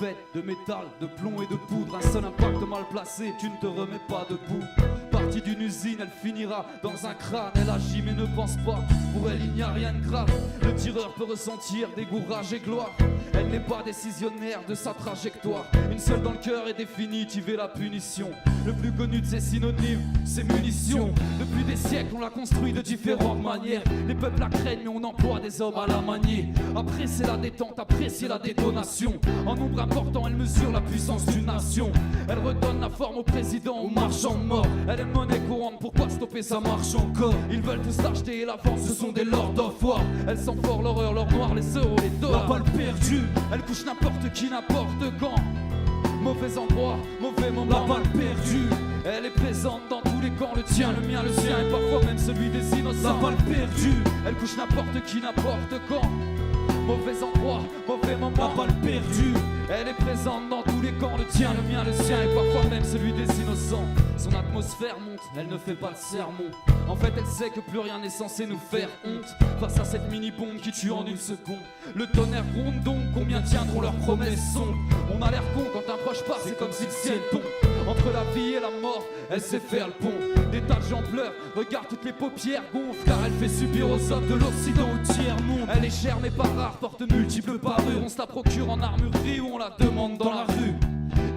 faite de métal, de plomb et de poudre. Un seul impact mal placé, tu ne te remets pas debout. Partie d'une usine, elle finira dans un crâne. Elle agit mais ne pense pas, pour elle il n'y a rien de grave. Le tireur peut ressentir dégoût, rage et gloire. Elle n'est pas décisionnaire de sa trajectoire. Une seule dans le cœur est définitive et la punition. Le plus connu de ses synonymes, c'est munitions. Depuis des siècles on l'a construit de différentes manières. Les peuples la craignent mais on emploie des hommes à la manier. Après c'est la détente, apprécier la détonation. En nombre important elle mesure la puissance d'une nation. Elle redonne la forme au président, aux marchands de mort. Elle est monnaie courante, pourquoi stopper ça marche encore? Ils veulent tous l'acheter et la vente, ce sont des lords of war. Elle sent fort l'horreur, l'or noir, les euros, les dollars. La balle perdue, elle couche n'importe qui, n'importe quand. Mauvais endroit, mauvais moment. La balle perdue, elle est présente dans tous les camps. Le tien, le mien, le sien et parfois même celui des innocents. La balle perdue, elle couche n'importe qui, n'importe quand. Mauvais endroit, mauvais moment. La balle perdue, elle est présente dans tous les camps. Le tien, le mien, le sien et parfois même celui des innocents. Son atmosphère monte, elle ne fait pas le sermon. En fait elle sait que plus rien n'est censé nous faire honte. Face à cette mini-bombe qui tue en une seconde. Le tonnerre gronde donc, combien tiendront leurs promesses sombres? On a l'air con quand un proche part, c'est comme si le ciel tombe. Entre la vie et la mort, elle sait faire le pont. Des tas de gens pleurent, regarde toutes les paupières gonflent. Car elle fait subir aux hommes de l'Occident au tiers-monde. Elle est chère mais pas rare, porte multiples parures. On se la procure en armurerie ou on la demande dans la rue.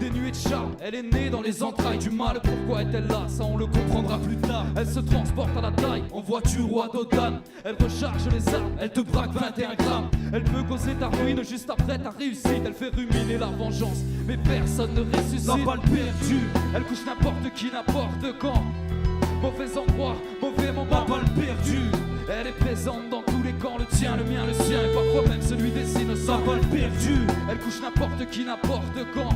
Dénuée de charme, elle est née dans les entrailles du mal. Pourquoi est-elle là? Ça on le comprendra plus tard. Elle se transporte à la taille, en voiture ou à dos d'âne. Elle recharge les armes, elle te braque 21 grammes. Elle peut causer ta ruine juste après ta réussite. Elle fait ruminer la vengeance, mais personne ne ressuscite. La balle perdue, elle couche n'importe qui, n'importe quand. Mauvais endroit, mauvais moment. La balle perdue, elle est présente dans tous les camps. Le tien, le mien, le sien et parfois même celui des innocents. La balle perdue, elle couche n'importe qui, n'importe quand.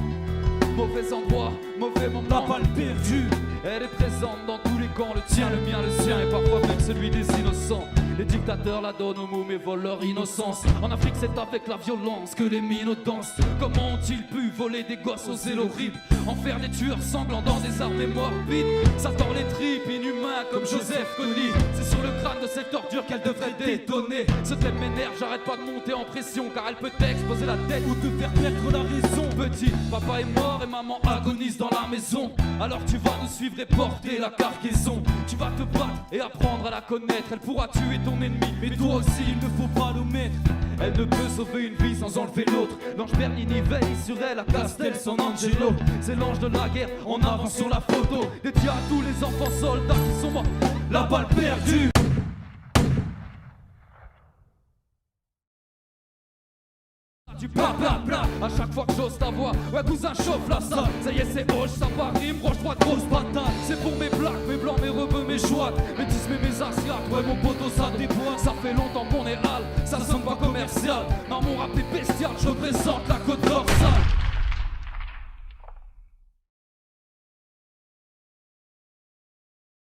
Mauvais endroit, mauvais moment. La balle perdue, elle est présente dans tous les camps. Le tien, le mien, le sien et parfois même celui des innocents. Les dictateurs la donnent aux mômes et volent leur innocence. En Afrique c'est avec la violence que les minots dansent. Comment ont-ils pu voler des gosses aux ailes horribles? En faire des tueurs sanglants dans des armées morbides. Ça tord les tripes, inhumains comme Joseph Kony. C'est sur le crâne de cette ordure qu'elle devrait détonner. Ce thème m'énerve, j'arrête pas de monter en pression. Car elle peut t'exposer la tête ou te faire perdre la raison. Petit, papa est mort et maman agonise dans la maison. Alors tu vas nous suivre et porter la cargaison. Tu vas te battre et apprendre à la connaître. Elle pourra tuer ton ennemi, mais toi aussi il ne faut pas l'omettre. Elle ne peut sauver une vie sans enlever l'autre. L'ange Bernini veille sur elle à Castel San Angelo. C'est l'ange de la guerre en avant sur la photo. Dédié à tous les enfants soldats qui sont morts. La balle perdue. Du bla bla bla, à chaque fois que j'ose ta voix. Ouais cousin chauffe la salle. Ça y est c'est hoche, ça parie, broche droite, grosse patate. C'est pour mes plaques, mes blancs, mes rebeux, mes joies. Mes tismes et mes asiates, ouais mon poteau ça déboîte. Ça fait longtemps qu'on est hal, ça sonne pas commercial. Non mon rap est bestial, je présente la